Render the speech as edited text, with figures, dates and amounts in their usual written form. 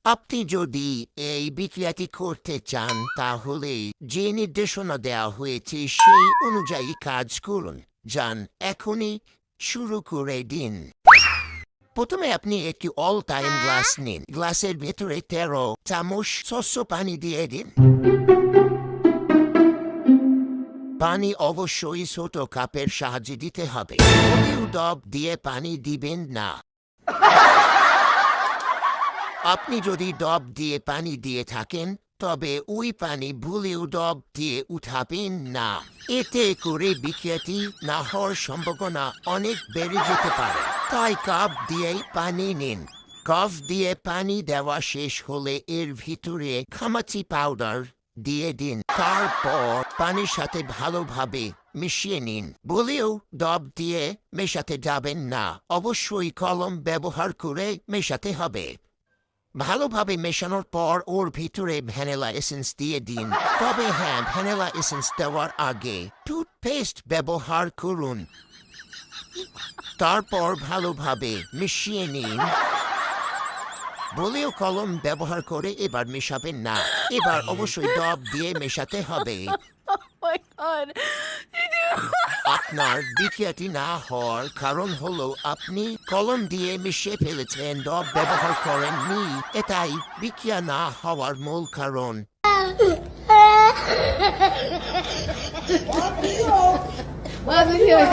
আপনি যদি এই বিক্রিয়াটি করতে চান তাহলে যে নির্দেশনা দেওয়া হয়েছে সেই অনুযায়ী কাজ করুন। যান, এখনই শুরু করে দিন। প্রথমে আপনি একটি অল টাইম গ্লাস নিন। গ্লাসের ভেতরে 13 চামচ শস্য পানি দিয়ে দিন। পানি অবশ্যই ছোট কাপের সাহায্যে দিতে হবে। বলিউ ডব দিয়ে পানি দিবেন না। আপনি যদি ডব দিয়ে পানি দিয়ে থাকেন তবে ওই পানি বুলিউ ডব দিয়ে উঠাবেন না। এতে করে বিক্রিয়াটি না হওয়ার সম্ভাবনা অনেক বেড়ে যেতে পারে। তাই কাপ দিয়েই পানি নিন। কাপ দিয়ে পানি দেওয়া শেষ হলে এর ভিতরে খামাচি পাউডার দিয়ে দিন। তারপর পানির সাথে ভালোভাবে মিশিয়ে নিন। বলেও ডব দিয়ে মেশাতে যাবেন না, অবশ্যই কলম ব্যবহার করে মেশাতে হবে। ভালোভাবে মেশানোর পর ওর ভিতরে ভ্যানিলা এসেন্স দিয়ে দিন। তবে হ্যাঁ, ভ্যানিলা এসেন্স দেওয়ার আগে টুথপেস্ট ব্যবহার করুন। তারপর ভালোভাবে মিশিয়ে নিন। বলেও কলম ব্যবহার করে এবার মেশাবেন না। এবার অবশ্যই ডব দিয়ে মেশাতে হবে। Oh my god. আপনার বিক্রিয়াটি না হওয়ার কারণ হলো আপনি কলম দিয়ে মিশিয়ে ফেলেছেন, ডব ব্যবহার করেননি। এটাই বিক্রিয়া না হওয়ার মূল কারণ। What?